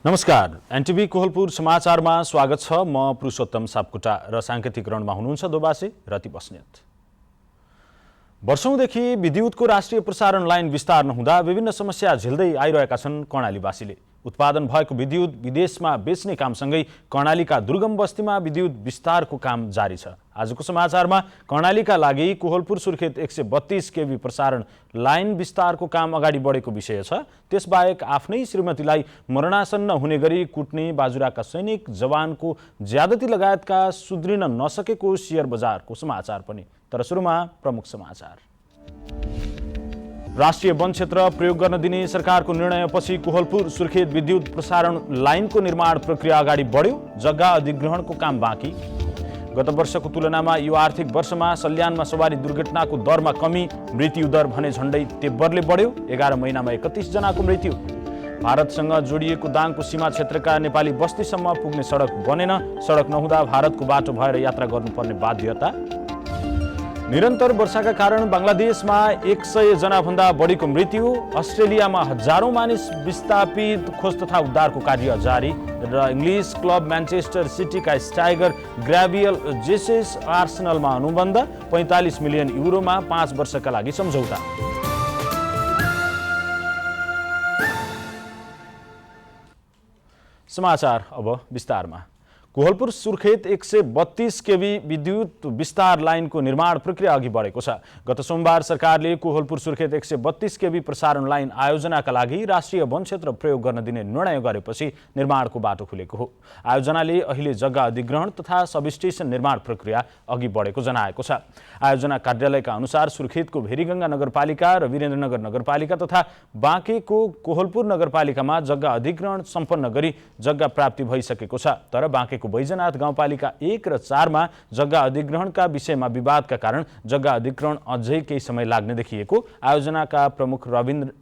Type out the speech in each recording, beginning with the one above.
नमस्कार, एनटिभी कोहलपुर समाचारमा स्वागत छ। म पुरुषोत्तम सापकोटा र सांकेतिकरणमा हुनुहुन्छ दोबासे रति बस्नेत। वर्षौंदेखि विद्युतको राष्ट्रिय प्रसारण लाइन विस्तार नहुँदा विभिन्न समस्या झेल्दै आइरहेका छन् कर्णालीवासीले। उत्पादन भएको विद्युत विदेशमा बेच्ने कामसँगै कर्णालीका दुर्गम बस्तीमा विद्युत विस्तारको काम जारी छ। आजको समाचारमा कर्णालीका लागि कोहलपुर सुर्खेत 132 केभी प्रसारण लाइन विस्तारको काम अगाडि बढेको विषय छ। त्यसबाहेक आफ्नै श्रीमतीलाई मरणासन्न हुने गरी कुट्ने बाजुराका सैनिक जवानको ज्यादती लगायतका सुध्रिन नसकेको शेयर बजारको समाचार पनि। तर सुरुमा प्रमुख समाचार। राष्ट्रिय वन क्षेत्र प्रयोग गर्न दिने सरकारको निर्णयपछि कोहलपुर सुर्खेत विद्युत प्रसारण लाइनको निर्माण प्रक्रिया अगाडि बढ्यो। जग्गा अधिग्रहणको काम बाँकी। गत वर्षको तुलनामा यो आर्थिक वर्षमा सल्यानमा सवारी दुर्घटनाको दरमा कमी, मृत्यु दर भने झण्डै तेब्बरले बढ्यो। 11 महिनामा 31 जनाको मृत्यु। भारतसँग जोडिएको दाङको सीमा क्षेत्रका नेपाली बस्तीसम्म पुग्ने सडक बनेन। सडक नहुँदा भारतको बाटो भएर यात्रा गर्नुपर्ने बाध्यता। निरन्तर वर्षाका कारण बङ्गलादेशमा 100 जनाभन्दा बढीको मृत्यु। अस्ट्रेलियामा हजारौं मानिस विस्थापित, खोज तथा उद्धारको कार्य जारी। र इङ्ग्लिस क्लब म्यान्चेस्टर सिटीका स्टाइगर ग्राभियल जेसेस आर्सेनलमा अनुबन्ध। 45 मिलियन युरोमा 5 वर्षका लागि सम्झौता। समाचार अब विस्तारमा। कोहलपुर सुर्खेत 132 केभी विद्युत विस्तार लाइनको निर्माण प्रक्रिया अघि बढेको छ। गत सोमबार सरकारले कोहलपुर सुर्खेत 132 केभी प्रसारण लाइन आयोजनाका लागि राष्ट्रिय वन क्षेत्र प्रयोग गर्न दिने निर्णय गरेपछि निर्माणको बाटो खुलेको हो। आयोजनाले अहिले जग्गा अधिग्रहण तथा सबस्टेसन निर्माण प्रक्रिया अघि बढेको जनाएको छ। आयोजना कार्यालयका अनुसार सुर्खेतको भेरीगङ्गा नगरपालिका र वीरेन्द्रनगर नगरपालिका तथा बाँकेको कोहलपुर नगरपालिकामा जग्गा अधिग्रहण सम्पन्न गरी जग्गा प्राप्ति भइसकेको छ। तर बाँके बैजनाथ गाउँपालिका 1 र 4 मा जग्गा अधिग्रहणका विषयमा विवादका कारण जग्गा अधिग्रहण अझै केही समय लाग्ने देखिएको आयोजनाका प्रमुख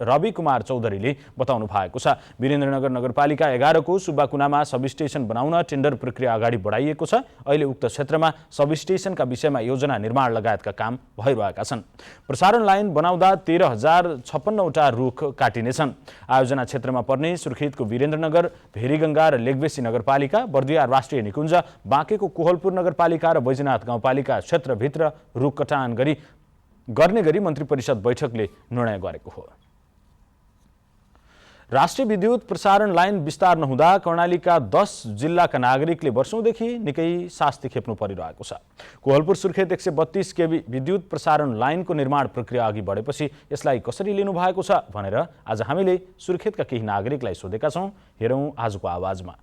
रवि कुमार चौधरीले बताउनु भएको छ। वीरेन्द्रनगर नगरपालिका 11 को सुब्बाकुनामा सबस्टेसन बनाउन टेन्डर प्रक्रिया अगाडि बढाइएको छ। अहिले उक्त क्षेत्रमा सबस्टेसनका विषयमा योजना निर्माण लगायतका काम भइरहेका छन्। प्रसारण लाइन बनाउँदा 13,056 वटा रुख काटिनेछन्। आयोजना क्षेत्रमा पर्ने सुर्खेतको वीरेन्द्रनगर, भेरीगङ्गा र लेगबेसी नगरपालिका, बर्दिया राष्ट्रिय निकुञ्ज, बाँकेको कोहलपुर नगरपालिका र बैजनाथ गाउँपालिका क्षेत्रभित्र रुख कटान गर्ने गरी मन्त्री परिषद बैठकले निर्णय गरेको हो। राष्ट्रिय विद्युत प्रसारण लाइन विस्तार नहुँदा कर्णालीका 10 जिल्लाका नागरिकले वर्षौंदेखि निकै शास्ति खेप्नु परिरहेको छ। कोहलपुर सुर्खेत 132 केभी विद्युत प्रसारण लाइनको निर्माण प्रक्रिया अघि बढेपछि यसलाई कसरी लिनु भएको छ भनेर आज हामीले सुर्खेतका केही नागरिकलाई सोधेका छौं। हेरौं आजको आवाजमा।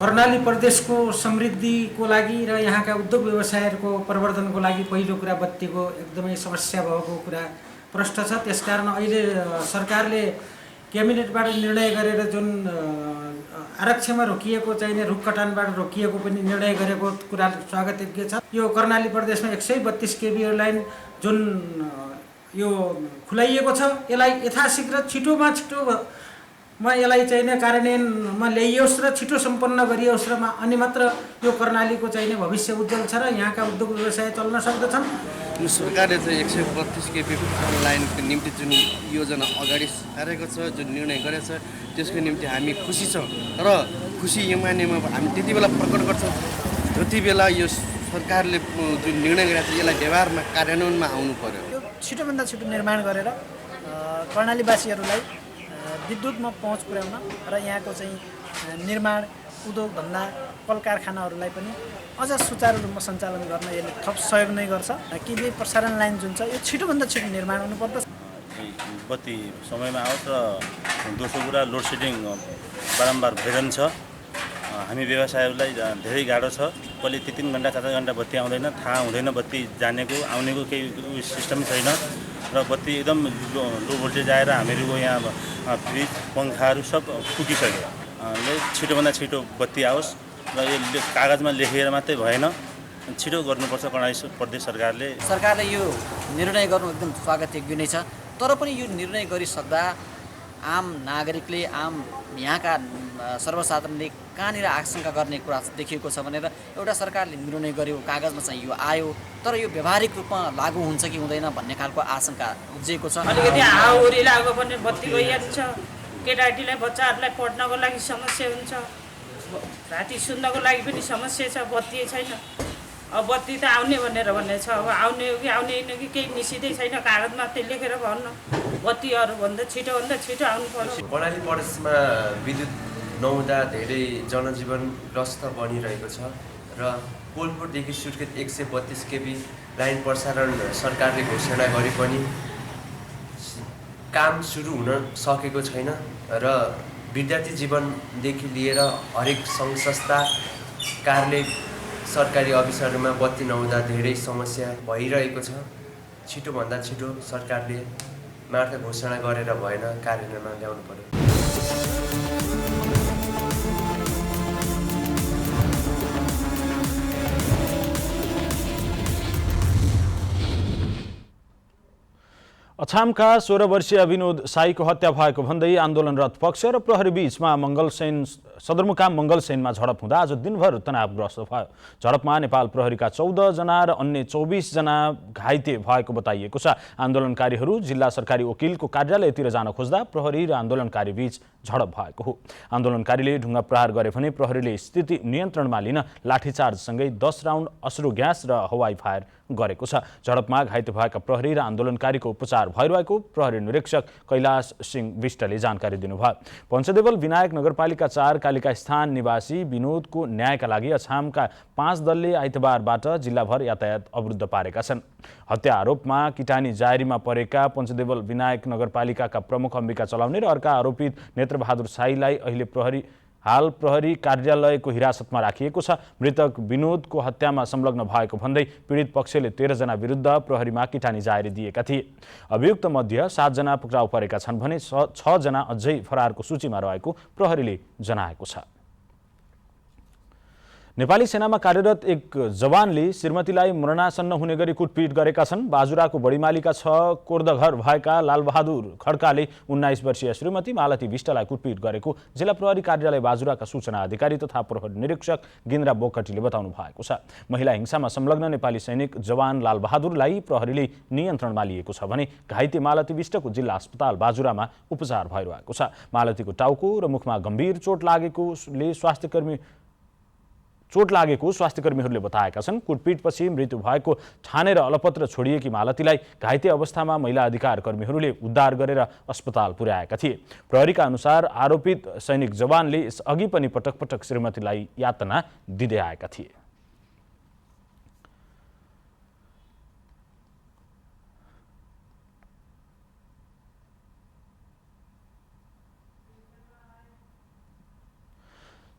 कर्णाली प्रदेशको समृद्धिको लागि र यहाँका उद्योग व्यवसायहरूको प्रवर्धनको लागि पहिलो कुरा बत्तीको एकदमै समस्या भएको कुरा प्रष्ट छ। त्यसकारण अहिले सरकारले क्याबिनेटबाट निर्णय गरेर जुन आरक्षमा रोकिएको चाहिने रुख कटानबाट रोकिएको पनि निर्णय गरेको कुरा स्वागतयोग्य छ। यो कर्णाली प्रदेशमा 132 केभी लाइन जुन यो खुलाइएको छ, यसलाई यथाशीघ्र छिटोमा यसलाई चाहिने कार्यान्वयनमा ल्याइयोस् र छिटो सम्पन्न गरियोस् र अनि मात्र यो कर्णालीको चाहिने भविष्य उज्जवल छ र यहाँका उद्योग व्यवसाय चल्न सक्दछन्। यो सरकारले चाहिँ 132 केभी लाइनको निम्ति जुन योजना अगाडि सारेको छ, जुन निर्णय गरेको छ, त्यसको निम्ति हामी खुसी छौँ र खुसी यमानेमा हामी त्यति बेला प्रकट गर्छौँ जति बेला यो सरकारले जुन निर्णय गरेको छ यसलाई व्यवहारमा कार्यान्वयनमा आउनु पर्यो। यो छिटोभन्दा छिटो निर्माण गरेर कर्णालीवासीहरूलाई विद्युतमा पहुँच पुर्याउन र यहाँको चाहिँ निर्माण, उद्योग धन्दा, कल कारखानाहरूलाई पनि अझ सुचारू रूपमा सञ्चालन गर्न यसले थप सहयोग नै गर्छ। केभी प्रसारण लाइन जुन छ यो छिटोभन्दा छिटो निर्माण हुनुपर्दछ। बत्ती समयमा आओस् र दोस्रो कुरा लोड सेडिङ बारम्बार भइरहन्छ। हामी व्यवसायहरूलाई धेरै गाह्रो छ। कहिले 3 घण्टा 4 घण्टा बत्ती आउँदैन, थाहा हुँदैन बत्ती जानेको आउनेको केही सिस्टम छैन र बत्ती एकदम लो भोल्टेज आएर हामीहरूको यहाँ फ्रिज पङ्खाहरू सब फुकिसक्यो। छिटोभन्दा छिटो बत्ती आओस् र यो कागजमा लेखेर मात्रै भएन, छिटो गर्नुपर्छ। कर्णाली प्रदेश सरकारले यो निर्णय गर्नु एकदम स्वागतयोग्य नै छ। तर पनि यो निर्णय गरिसक्दा आम नागरिकले, आम यहाँका सर्वसाधारणले कहाँनिर आशंका गर्ने कुरा देखिएको छ भनेर एउटा सरकारले निर्णय गर्यो, कागजमा चाहिँ यो आयो, तर यो व्यावहारिक रूपमा लागू हुन्छ कि हुँदैन भन्ने खालको आशंका उब्जिएको छ। अलिकति हाउरी लाग्यो भने बत्ती गइहाल्छ, केटाकेटीलाई बच्चाहरूलाई पढ्नको लागि समस्या हुन्छ, राति सुन्नको लागि पनि समस्या छ, बत्ती छैन। अब बत्ती त आउने भनेर भन्ने छ, अब आउने हो कि आउने होइन कि केही निश्चितै छैन, कागजमा त्यो लेखेर भन्न बत्तीहरूभन्दा छिटो आउनु पर्यो। कर्णाली प्रदेशमा विद्युत नहुँदा धेरै जनजीवन ग्रस्त बनिरहेको छ र कोलपुरदेखि सुर्खेत 132 केबी लाइन प्रसारण सरकारले घोषणा गरे पनि काम सुरु हुन सकेको छैन र विद्यार्थी जीवनदेखि लिएर हरेक सङ्घ संस्था कार्यालय सरकारी अफिसहरूमा बत्ती नहुँदा धेरै समस्या भइरहेको छ। छिटोभन्दा छिटो सरकारले मात्र घोषणा गरेर भएन, कार्यान्वयनमा ल्याउनु पर्यो। अछामका 16 वर्षीय विनोद साईको हत्या भएको भन्दै आन्दोलनरत पक्ष र प्रहरी बीचमा सदरमुकाम मङ्गलसेनमा झडप हुँदा आज दिनभर तनावग्रस्त भयो। झडपमा नेपाल प्रहरीका 14 जना र अन्य 24 जना घाइते भएको बताइएको छ। आन्दोलनकारीहरू जिल्ला सरकारी वकिलको कार्यालयतिर जान खोज्दा प्रहरी र आन्दोलनकारी बीच झडप भएको हो। आन्दोलनकारीले ढुङ्गा प्रहार गरे भने प्रहरीले स्थिति नियन्त्रणमा लिन लाठीचार्जसँगै 10 राउन्ड अश्रु ग्यास र हवाई फायर गरेको छ। झडपमा घाइते भएका प्रहरी र आन्दोलनकारीको उपचार भइरहेको प्रहरी निरीक्षक कैलाश सिंह विष्टले जानकारी दिनुभयो। पञ्चदेवल विनायक नगरपालिका 4 कालिका स्थान निवासी विनोदको न्यायका लागि अछामका 5 दलले आइतबारबाट जिल्लाभर यातायात अवरुद्ध पारेका छन्। हत्या आरोपमा किटानी जाहेरीमा परेका पञ्चदेवल विनायक नगरपालिकाका प्रमुख अम्बिका चलाउने र अर्का आरोपित नेत्रबहादुर साईलाई अहिले हाल प्रहरी कार्यालयको हिरासतमा राखिएको छ। मृतक विनोदको हत्यामा संलग्न भएको भन्दै पीडित पक्षले 13 जना विरुद्ध प्रहरीमा किटानी जाहेरी दिएका थिए। अभियुक्त मध्ये 7 जना पक्राउ परेका छन् भने 6 जना अझै फरारको सूचीमा रहेको प्रहरीले जनाएको छ। नेपाली सेनामा कार्यरत एक जवानले श्रीमतीलाई मरणासन्न हुने गरी कुटपिट गरेका छन्। बाजुराको बढीमालीका 6 कोर्दघर भएका लालबहादुर खड्काले 19 वर्षीय श्रीमती मालती विष्टलाई कुटपिट गरेको जिल्ला प्रहरी कार्यालय बाजुराका सूचना अधिकारी तथा प्रहरी निरीक्षक गिन्द्रा बोकटीले बताउनु भएको छ। महिला हिंसामा संलग्न नेपाली सैनिक जवान लालबहादुरलाई प्रहरीले नियन्त्रणमा लिएको छ भने घाइते मालती विष्टको जिल्ला अस्पताल बाजुरामा उपचार भइरहेको छ। मालतीको टाउको र मुखमा गम्भीर चोट लागेको स्वास्थ्यकर्मीहरूले बताएका छन्। कुटपिटपछि मृत्यु भएको ठानेर अलपत्र छोडिएकी मालतीलाई घाइते अवस्थामा महिला अधिकार कर्मीहरूले उद्धार गरेर अस्पताल पुर्याएका थिए। प्रहरीका अनुसार आरोपित सैनिक जवानले यसअघि पनि पटक पटक श्रीमतीलाई यातना दिँदै आएका थिए।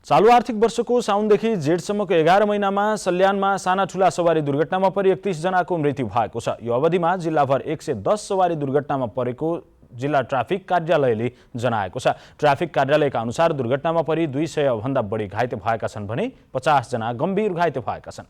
चालु आर्थिक वर्षको साउनदेखि जेठसम्मको 11 महिनामा सल्यानमा साना ठुला सवारी दुर्घटनामा परि 31 जनाको मृत्यु भएको छ। यो अवधिमा जिल्लाभर 110 सवारी दुर्घटनामा परेको जिल्ला ट्राफिक कार्यालयले जनाएको छ। ट्राफिक कार्यालयका अनुसार दुर्घटनामा परि 200 भन्दा बढी घाइते भएका छन् भने 50 जना गम्भीर घाइते भएका छन्।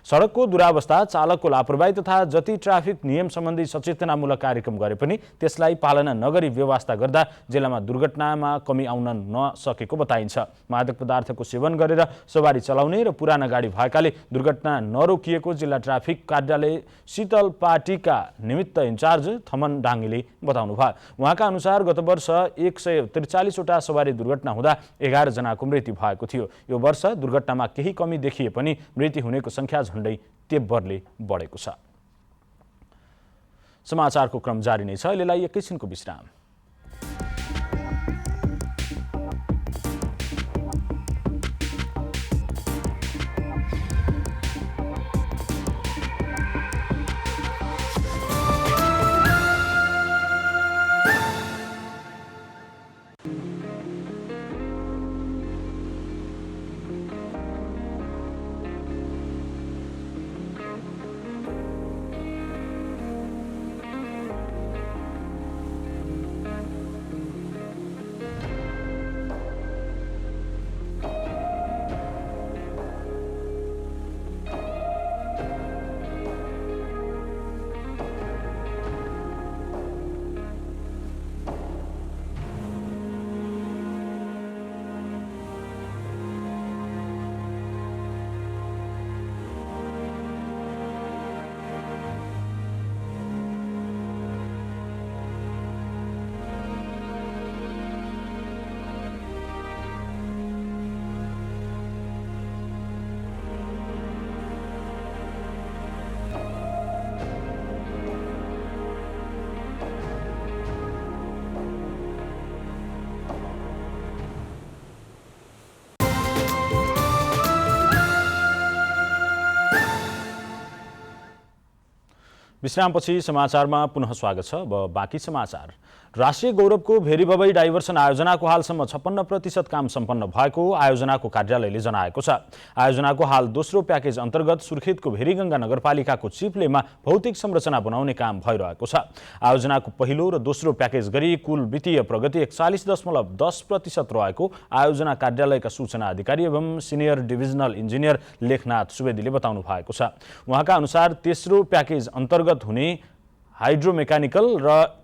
सडकको दुरावस्था, चालकको लापरवाही तथा जति ट्राफिक नियम सम्बन्धी सचेतनामूलक कार्यक्रम गरे पनि त्यसलाई पालना नगरी व्यवस्था गर्दा जिल्लामा दुर्घटनामा कमी आउन नसकेको बताइन्छ। मादक पदार्थको सेवन गरेर सवारी चलाउने र पुराना गाडी भएकाले दुर्घटना नरोकिएको जिल्ला ट्राफिक कार्यालय शीतल पार्टीका निमित्त इन्चार्ज थमन डाङ्गीले बताउनुभयो। उहाँका अनुसार गत वर्ष 143 वटा सवारी दुर्घटना हुँदा 11 जनाको मृत्यु भएको थियो। यो वर्ष दुर्घटनामा केही कमी देखिए पनि मृत्यु हुनेको संख्या झण्डै तेब्बरले बढेको छ। समाचारको क्रम जारी नै छ। अहिलेलाई एकैछिनको विश्राम। विश्रामपछि समाचारमा पुनः स्वागत छ। अब बाँकी समाचार। राष्ट्रिय गौरवको भेरीबबई डाइभर्सन आयोजनाको हालसम्म 56% काम सम्पन्न भएको आयोजनाको कार्यालयले जनाएको छ। आयोजनाको हाल दोस्रो प्याकेज अन्तर्गत सुर्खेतको भेरीगङ्गा नगरपालिकाको चिप्लेमा भौतिक संरचना बनाउने काम भइरहेको छ। आयोजनाको पहिलो र दोस्रो प्याकेज गरी कुल वित्तीय प्रगति 41.10% रहेको आयोजना कार्यालयका सूचना अधिकारी एवं सिनियर डिभिजनल इन्जिनियर लेखनाथ सुवेदीले बताउनु भएको छ। उहाँका अनुसार तेस्रो प्याकेज अन्तर्गत हुने हाइड्रोमेकानिकल र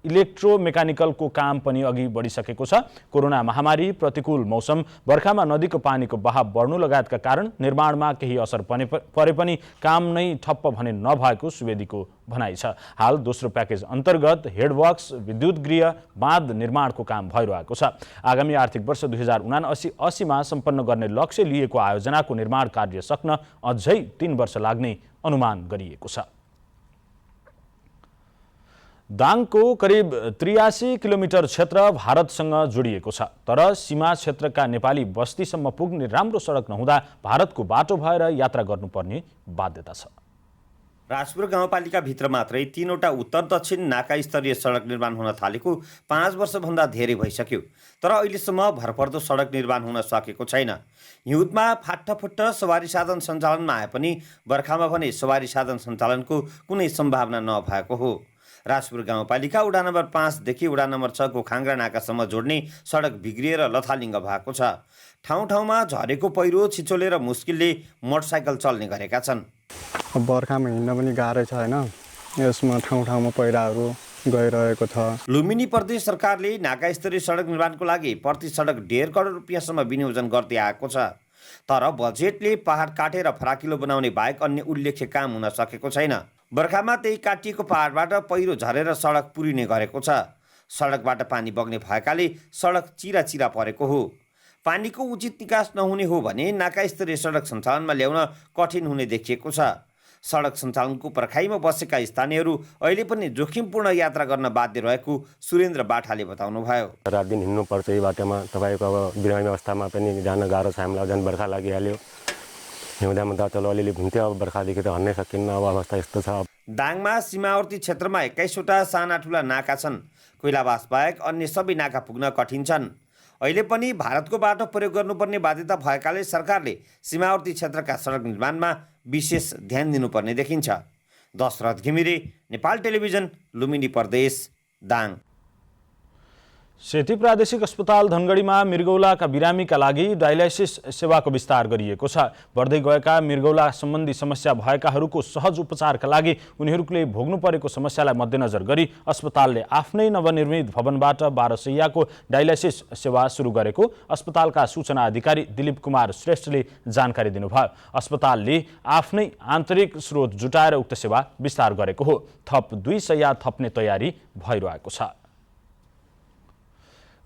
इलेक्ट्रोमेकानिकलको काम पनि अघि बढिसकेको छ। कोरोना महामारी, प्रतिकूल मौसम, बर्खामा नदीको पानीको बहाव बढ्नु लगायतका कारण निर्माणमा केही असर परे पनि काम नै ठप्प भने नभएको सुवेदीको भनाइ छ। हाल दोस्रो प्याकेज अन्तर्गत हेडवर्क्स, विद्युत गृह, बाँध निर्माणको काम भइरहेको छ। आगामी आर्थिक वर्ष 2079-80मा सम्पन्न गर्ने लक्ष्य लिएको आयोजनाको निर्माण कार्य सक्न अझै 3 वर्ष लाग्ने अनुमान गरिएको छ। दाङको करिब 83 किलोमिटर क्षेत्र भारतसँग जोडिएको छ, तर सीमा क्षेत्रका नेपाली बस्तीसम्म पुग्ने राम्रो सडक नहुँदा भारतको बाटो भएर यात्रा गर्नुपर्ने बाध्यता छ। राजपुर गाउँपालिकाभित्र मात्रै 3वटा उत्तर दक्षिण नाका स्तरीय सडक निर्माण हुन थालेको 5 वर्षभन्दा धेरै भइसक्यो, तर अहिलेसम्म भरपर्दो सडक निर्माण हुन सकेको छैन। हिउँदमा फाटफुट्ट सवारी साधन सञ्चालनमा आए पनि बर्खामा भने सवारी साधन सञ्चालनको कुनै सम्भावना नभएको हो। राजपुर गाउँपालिका वडा नम्बर 5 देखि वडा नम्बर 6 को खाङ्ग्रा नाकासम्म जोड्ने सडक बिग्रिएर लथालिङ्ग भएको छ। ठाउँ ठाउँमा झरेको पहिरो, छिचोले र मुस्किलले मोटरसाइकल चल्ने गरेका छन्। बर्खामा हिँड्न पनि गाह्रै छ हैन, यसमा ठाउँ ठाउँमा पहिराहरू गइरहेको छ। लुम्बिनी प्रदेश सरकारले नाका स्तरीय सडक निर्माणको लागि प्रति सडक 1.5 करोड रुपियाँसम्म विनियोजन गर्दै आएको छ, तर बजेटले पहाड काटेर फराकिलो बनाउने बाहेक अन्य उल्लेख्य काम हुन सकेको छैन। बर्खामा त्यही काटिएको पहाडबाट पहिरो झरेर सडक पुरिने गरेको छ। सडकबाट पानी बग्ने भएकाले सडक चिरा परेको हो। पानीको उचित निकास नहुने हो भने नाका स्तरीय सडक सञ्चालनमा ल्याउन कठिन हुने देखिएको छ। सडक सञ्चालनको पर्खाइमा बसेका स्थानीयहरू अहिले पनि जोखिमपूर्ण यात्रा गर्न बाध्य रहेको सुरेन्द्र बाठाले बताउनुभयो। रात दिन हिँड्नुपर्छ यही बाटोमा। तपाईँको अब बिरामी अवस्थामा पनि जान गाह्रो छ हामीलाई। झन् बर्खा लागिहाल्यो, हिउँदामा त चलो अलिअलि घुम्थ्यो, अब बर्खादेखि त हन्नै सकिन्न। अब अवस्था यस्तो छ। दाङमा सीमावर्ती क्षेत्रमा 21वटा साना ठुला नाका छन्। कोइलाबास बाहेक अन्य सबै नाका पुग्न कठिन छन्। अहिले पनि भारतको बाटो प्रयोग गर्नुपर्ने बाध्यता भएकाले सरकारले सीमावर्ती क्षेत्रका सडक निर्माणमा विशेष ध्यान दिनुपर्ने देखिन्छ। दशरथ घिमिरे, नेपाल टेलिभिजन, लुम्बिनी प्रदेश, दाङ। सेती प्रादेशिक अस्पताल धनगढीमा मृगौलाका बिरामीका लागि डायलाइसिस सेवाको विस्तार गरिएको छ। बढ्दै गएका मृगौला सम्बन्धी समस्या भएकाहरूको सहज उपचारका लागि उनीहरूले भोग्नु परेको समस्यालाई मध्यनजर गरी अस्पतालले आफ्नै नवनिर्मित भवनबाट 12 शैय्याको डायलाइसिस सेवा सुरु गरेको अस्पतालका सूचना अधिकारी दिलीप कुमार श्रेष्ठले जानकारी दिनुभयो। अस्पतालले आफ्नै आन्तरिक स्रोत जुटाएर उक्त सेवा विस्तार गरेको हो। थप 2 शैय्या थप्ने तयारी भइरहेको छ।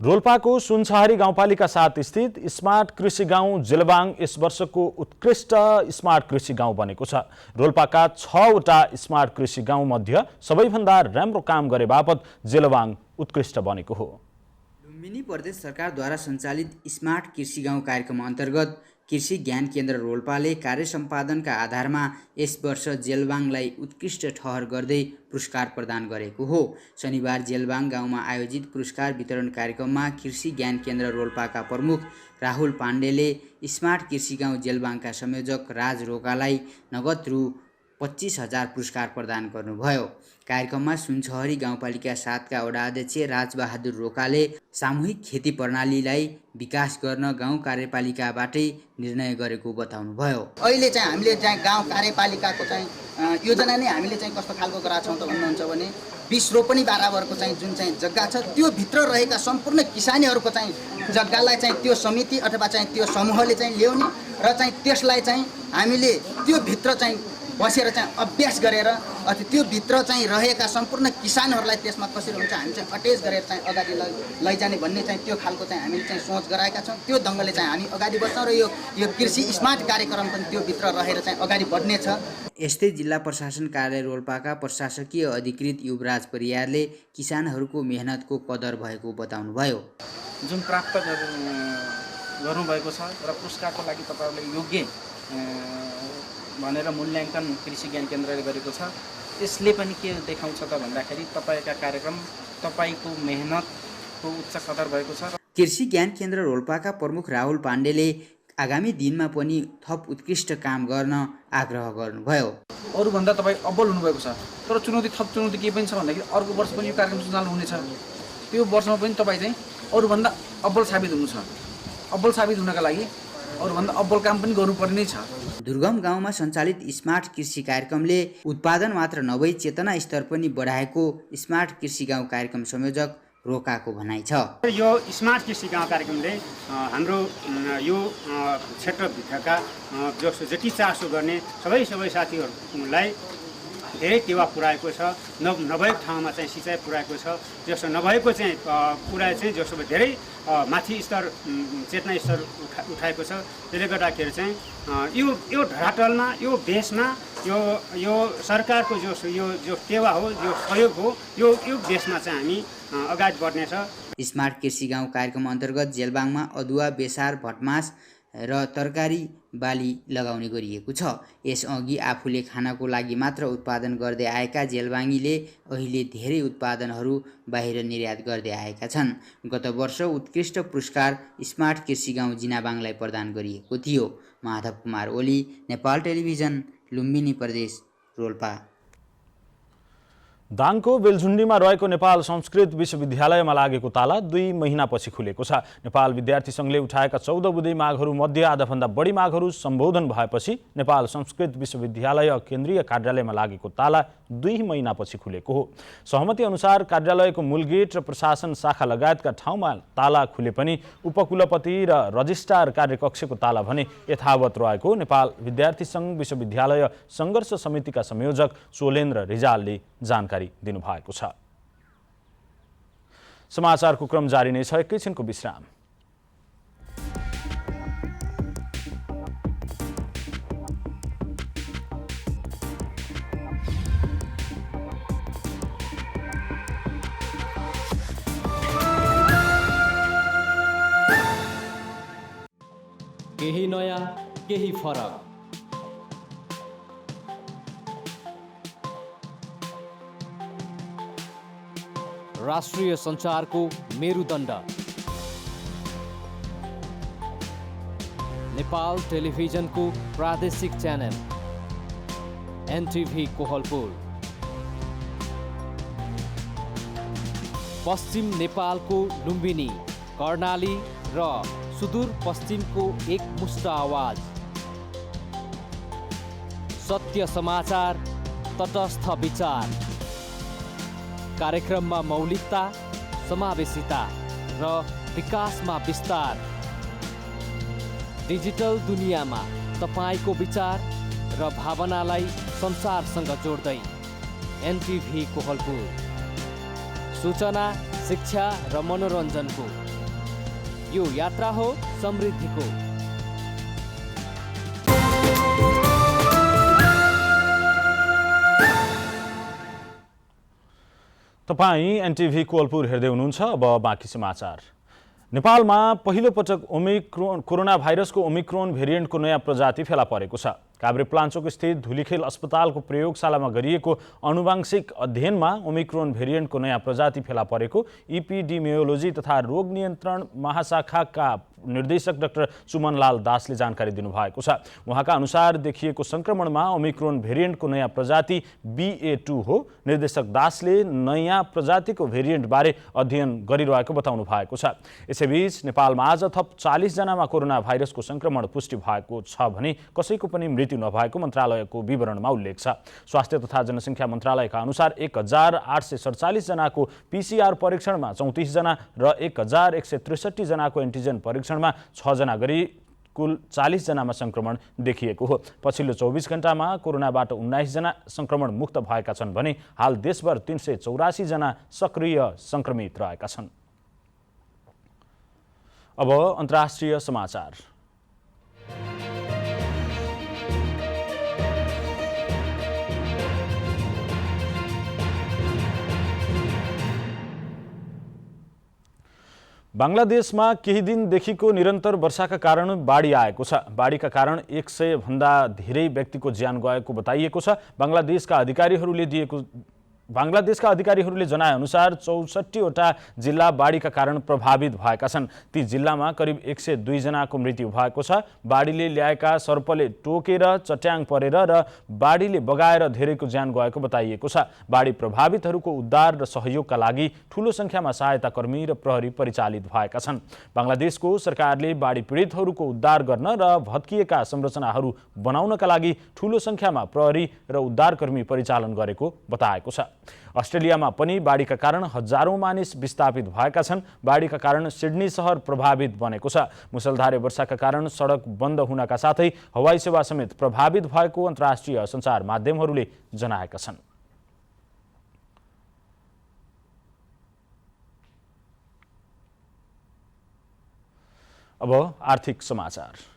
रोल्पाको सुनसहारी गाउँपालिका 7 स्थित स्मार्ट कृषि गाउँ जेलबाङ यस वर्षको उत्कृष्ट स्मार्ट कृषि गाउँ बनेको छ। रोल्पाका 6वटा स्मार्ट कृषि गाउँ मध्ये सबैभन्दा राम्रो काम गरे बापत जेलबाङ उत्कृष्ट बनेको हो। लुम्बिनी प्रदेश सरकारद्वारा सञ्चालित स्मार्ट कृषि गाउँ कार्यक्रम अन्तर्गत कृषि ज्ञान केन्द्र रोल्पाले कार्य सम्पादनका आधारमा यस वर्ष जेलबाङलाई उत्कृष्ट ठहर गर्दै पुरस्कार प्रदान गरेको हो। शनिबार जेलबाङ गाउँमा आयोजित पुरस्कार वितरण कार्यक्रममा कृषि ज्ञान केन्द्र रोल्पाका प्रमुख राहुल पाण्डेले स्मार्ट कृषि गाउँ जेलबाङका संयोजक राज रोकालाई नगद रु 25,000 पुरस्कार प्रदान गर्नुभयो। कार्यक्रममा सुनसहरी गाउँपालिका 7का वडा अध्यक्ष राजबहादुर रोकाले सामूहिक खेती प्रणालीलाई विकास गर्न गाउँ कार्यपालिकाबाटै निर्णय गरेको बताउनुभयो। अहिले चाहिँ हामीले चाहिँ गाउँ कार्यपालिकाको चाहिँ योजना नै हामीले चाहिँ कस्तो खालको गराएको छौँ त भन्नुहुन्छ भने 20 रोपनी बराबरको चाहिँ जुन चाहिँ जग्गा छ त्यो भित्र रहेका सम्पूर्ण किसानीहरूको चाहिँ जग्गालाई चाहिँ त्यो समिति अथवा चाहिँ त्यो समूहले चाहिँ ल्याउने र चाहिँ त्यसलाई चाहिँ हामीले त्यो भित्र चाहिँ बसेर चाहिँ अभ्यास गरेर अथवा त्यो भित्र चाहिँ रहेका सम्पूर्ण किसानहरूलाई त्यसमा कसरी हुन्छ हामी चाहिँ अट्याच गरेर चाहिँ अगाडि लैजाने भन्ने चाहिँ त्यो खालको चाहिँ हामीले चाहिँ सोच गराएका छौँ। त्यो ढङ्गले चाहिँ हामी अगाडि बढ्छौँ र यो कृषि स्मार्ट कार्यक्रम पनि त्यो भित्र रहेर चाहिँ अगाडि बढ्नेछ। यस्तै जिल्ला प्रशासन कार्यालय रोल्पाका प्रशासकीय अधिकृत युवराज परियारले किसानहरूको मेहनतको कदर भएको बताउनुभयो। जुन प्राप्त गर्नुभएको छ र पुरस्कारको लागि तपाईँहरूले योग्य भनेर मूल्याङ्कन कृषि ज्ञान केन्द्रले गरेको छ यसले पनि के देखाउँछ त भन्दाखेरि तपाईँका कार्यक्रम तपाईँको मेहनतको उच्च कदर भएको छ। कृषि ज्ञान केन्द्र रोल्पाका प्रमुख राहुल पाण्डेले आगामी दिनमा पनि थप उत्कृष्ट काम गर्न आग्रह गर्नुभयो। अरूभन्दा तपाईँ अब्बल हुनुभएको छ, तर थप चुनौती के पनि छ भन्दाखेरि अर्को वर्ष पनि यो कार्यक्रम सञ्चालन हुनेछ। त्यो वर्षमा पनि तपाईँ चाहिँ अरूभन्दा अब्बल साबित हुनु छ। अब्बल साबित हुनका लागि अरूभन्दा अब्बल काम पनि गर्नुपर्ने नै छ। दुर्गम गाउँमा सञ्चालित स्मार्ट कृषि कार्यक्रमले उत्पादन मात्र नभई चेतना स्तर पनि बढाएको स्मार्ट कृषि गाउँ कार्यक्रम संयोजक रोकाको भनाइ छ। यो स्मार्ट कृषि गाउँ कार्यक्रमले हाम्रो यो क्षेत्रभित्रका जति चासो गर्ने सबै साथीहरूलाई धेरै टेवा पुर्याएको छ। नभएको ठाउँमा चाहिँ सिँचाइ पुर्याएको छ, जसो नभएको चाहिँ पुर्याए चाहिँ जसो धेरै माथि स्तर चेतना स्तर उठाएको छ। त्यसले गर्दाखेरि चाहिँ यो धरातलमा यो देशमा यो सरकारको जो टेवा हो, जो सहयोग हो, यो देशमा चाहिँ हामी अगाडि बढ्नेछ। स्मार्ट कृषि गाउँ कार्यक्रम अन्तर्गत जेलबाङमा अदुवा, बेसार, भटमास र तरकारी बाली लगाउने गरिएको छ। यसअघि आफूले खानको लागि मात्र उत्पादन गर्दै आएका जेलबाङीले अहिले धेरै उत्पादनहरू बाहिर निर्यात गर्दै आएका छन्। गत वर्ष उत्कृष्ट पुरस्कार स्मार्ट कृषि गाउँ जिनाबाङलाई प्रदान गरिएको थियो। माधव कुमार ओली, नेपाल टेलिभिजन, लुम्बिनी प्रदेश, रोल्पा। दाङको बेलझुण्डीमा रहेको नेपाल संस्कृत विश्वविद्यालयमा लागेको ताला 2 महिनापछि खुलेको छ। नेपाल विद्यार्थी सङ्घले उठाएका 14 बुँदे मागहरू मध्ये आधाभन्दा बढी मागहरू सम्बोधन भएपछि नेपाल संस्कृत विश्वविद्यालय केन्द्रीय कार्यालयमा लागेको ताला 2 महिनापछि खुलेको हो। सहमति अनुसार कार्यालयको मूल गेट र प्रशासन शाखा लगायतका ठाउँमा ताला खुले पनि उपकुलपति र रजिस्ट्रार कार्यकक्षको ताला भने यथावत रहेको नेपाल विद्यार्थी सङ्घ विश्वविद्यालय सङ्घर्ष समितिका संयोजक सोलेन्द्र रिजालले जानकारी दिनुभएको छ। समाचारको क्रम जारी नै छ, एकैछिनको विश्राम। केही नयाँ, केही फरक। राष्ट्रिय सञ्चारको मेरुदण्ड नेपाल टेलिभिजनको प्रादेशिक च्यानल एनटिभी कोहलपुर, पश्चिम नेपालको लुम्बिनी, कर्णाली र सुदूर पश्चिमको एकमुष्ट आवाज, सत्य समाचार, तटस्थ विचार, कार्यक्रममा मौलिकता, समावेशिता र विकासमा विस्तार। डिजिटल दुनियाँमा तपाईको विचार र भावनालाई संसारसँग जोड्दै एनटिभी कोहलपुर, सूचना, शिक्षा र मनोरञ्जनको यो यात्रा हो समृद्धिको। तपाईँ एनटिभी कोहलपुर हेर्दै हुनुहुन्छ। अब बाँकी समाचार। नेपालमा पहिलो पटक कोरोना भाइरसको ओमिक्रोन भेरिएन्टको नयाँ प्रजाति फेला परेको छ। काभ्रेपलाञ्चोक स्थित धुलीखेल अस्पतालको प्रयोगशालामा गरिएको आनुवांशिक अध्ययनमा ओमिक्रोन भेरिएन्टको नयाँ प्रजाति फेला परेको इपिडेमियोलोजी तथा रोग नियन्त्रण महाशाखाका निर्देशक डाक्टर सुमनलाल दासले जानकारी दिनुभएको छ। उहाँका अनुसार देखिएको संक्रमणमा ओमिक्रोन भेरिएन्टको नयाँ प्रजाति BA2 हो। निर्देशक दासले नयाँ प्रजातिको भेरिएन्टबारे अध्ययन गरिरहेको बताउनु भएको छ। यसैबीच नेपालमा आज थप 40 जनामा कोरोना भाइरसको संक्रमण पुष्टि भएको छ भने कसैको पनि मृत्यु नभएको मन्त्रालयको विवरणमा उल्लेख छ। स्वास्थ्य तथा जनसङ्ख्या मन्त्रालयका अनुसार 1847 जनाको PCR परीक्षणमा 34 जना र 1163 जनाको एन्टिजेन परीक्षणमा 6 जना गरी कुल 40 जनामा संक्रमण देखिएको हो। पछिल्लो 24 घण्टामा कोरोनाबाट 19 जना संक्रमण मुक्त भएका छन् भने हाल देशभर 384 जना सक्रिय संक्रमित रहेका छन्। अब अन्तर्राष्ट्रिय समाचार। बांग्लादेशमा केही दिनदेखिको निरन्तर वर्षाका कारण बाढी आएको छ। बाढीका कारण 100 भन्दा धेरै व्यक्तिको ज्यान गएको बताइएको छ। बांग्लादेशका अधिकारीहरूले जनाएअनुसार 64वटा जिल्ला बाढीका कारण प्रभावित भएका छन्। ती जिल्लामा करिब 102 जनाको मृत्यु भएको छ। बाढीले ल्याएका सर्पले टोकेर चट्याङ परेर र बाढीले बगाएर धेरैको ज्यान गएको बताइएको छ। बाढी प्रभावितहरूको उद्धार र सहयोगका लागि ठूलो संख्यामा सहायता कर्मी र प्रहरी परिचालित भएका छन्। बांग्लादेशको सरकारले बाढी पीडितहरूको उद्धार गर्न र भत्किएका संरचनाहरू बनाउनका लागि ठूलो संख्यामा प्रहरी र उद्धारकर्मी परिचालन गरेको बताएको छ। अस्ट्रेलियामा पनि बाढीका कारण हजारौं मानिस विस्थापित भएका छन्। बाढीका कारण सिडनी शहर प्रभावित बनेको छ। मुसलधारे वर्षाका कारण सडक बन्द हुनका साथै हवाई सेवा समेत प्रभावित भएको अन्तर्राष्ट्रिय सञ्चार माध्यमहरूले जनाएका छन्। अब आर्थिक समाचार।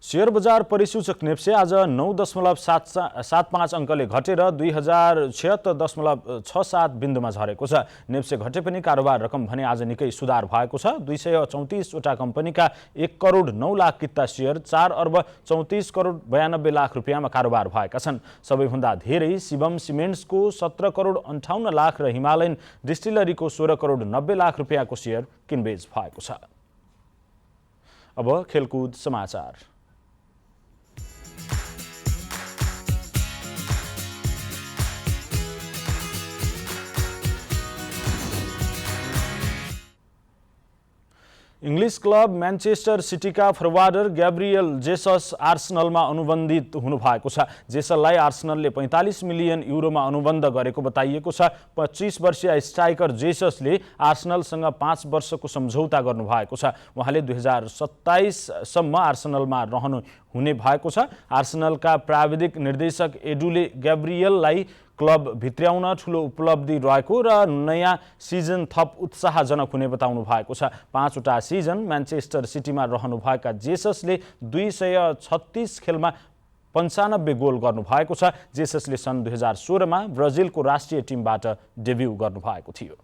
शेयर बजार परिसूचक नेप्से आज 9.75 अङ्कले घटेर 2076.67 बिन्दुमा झरेको छ। नेप्से घटे पनि कारोबार रकम भने आज निकै सुधार भएको छ। 234वटा कम्पनीका 1 करोड 9 लाख किता शेयर 4 अर्ब 34 करोड 92 लाख रुपियाँमा कारोबार भएका छन्। सबैभन्दा धेरै शिवम सिमेन्ट्सको 17 करोड 58 लाख र हिमालयन डिस्टिलरीको 16 करोड 90 लाख रुपियाँको शेयर किनबेच भएको छ। अब खेलकुद समाचार। इंग्लिश क्लब मैनचेस्टर सिटीका फरवार्डर ग्याब्रियल जेसस आर्सेनलमा अनुबन्धित हुनुभएको छ। जेससलाई आर्सेनलले 45 मिलियन युरोमा अनुबन्ध गरेको बताइएको छ। 25 वर्षीय स्ट्राइकर जेससले आर्सेनलसँग 5 वर्षको सम्झौता गर्नुभएको छ। उहाँले 2027 सम्म आर्सेनलमा रहनु हुने भएको छ। आर्सेनलका प्राविधिक निर्देशक एडुले ग्याब्रियललाई क्लब भित्र्याउन ठूलो उपलब्धि रहेको र नयाँ सिजन थप उत्साहजनक हुने बताउनु भएको छ। 5वटा सिजन म्यानचेस्टर सिटीमा रहनुभएका जेससले 236 खेलमा 95 गोल गर्नुभएको छ। जेससले सन् 2016मा ब्राजिलको राष्ट्रिय टिमबाट डेब्यू गर्नुभएको थियो।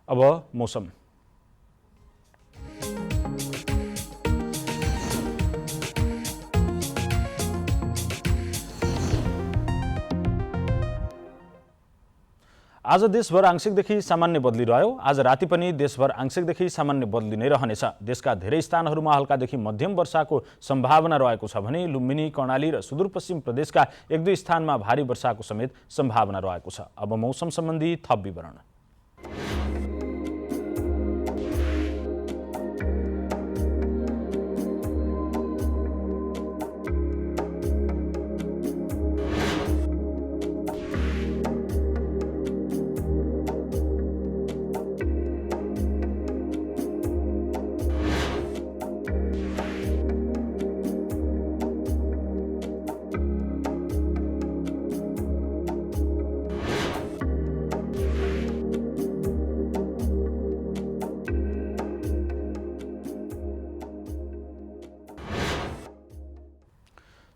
अब मौसम। आज देशभर आंशिकदेखि सामान्य बदली रह्यो। आज राति पनि देशभर आंशिकदेखि सामान्य बदली नै रहनेछ। देशका धेरै स्थानहरूमा हल्कादेखि मध्यम वर्षाको सम्भावना रहेको छ भने लुम्बिनी, कर्णाली र सुदूरपश्चिम प्रदेशका 1-2 स्थानमा भारी वर्षाको समेत सम्भावना रहेको छ। अब मौसम सम्बन्धी थप विवरण।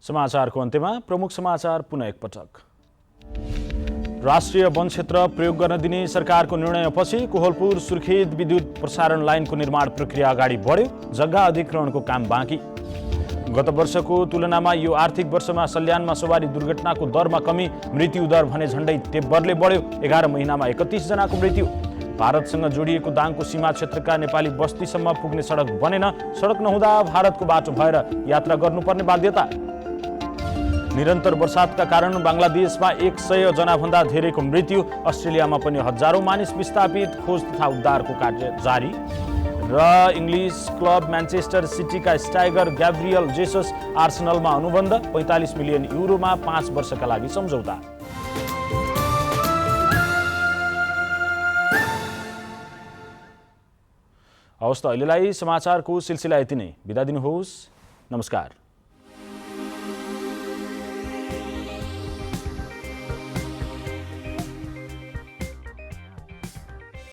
समाचारको अन्त्यमा प्रमुख समाचार पुनः एकपटक। राष्ट्रिय वन क्षेत्र प्रयोग गर्न दिने सरकारको निर्णयपछि कोहलपुर सुर्खेत विद्युत प्रसारण लाइनको निर्माण प्रक्रिया अगाडि बढ्यो। जग्गा अधिग्रहणको काम बाँकी। गत वर्षको तुलनामा यो आर्थिक वर्षमा सल्यानमा सवारी दुर्घटनाको दरमा कमी। मृत्यु दर भने झण्डै तेब्बरले बढ्यो। 11 महिनामा 31 जनाको मृत्यु। भारतसँग जोडिएको दाङको सीमा क्षेत्रका नेपाली बस्तीसम्म पुग्ने सडक बनेन। सडक नहुँदा भारतको बाटो भएर यात्रा गर्नुपर्ने बाध्यता। निरन्तर वर्षातका कारण बांग्लादेशमा 100 जनाभन्दा धेरैको मृत्यु। अस्ट्रेलियामा पनि हजारौं मानिस विस्थापित। खोज तथा उद्धारको कार्य जारी। र इंग्लिश क्लब मैनचेस्टर सिटीका स्ट्राइकर ग्याब्रियल जेसस आर्सेनलमा अनुबन्ध। 45 मिलियन युरोमा 5 वर्षका लागि सम्झौता। हवस् त अहिलेलाई समाचारको सिलसिला यति नै। बिदा दिनुहोस्। नमस्कार।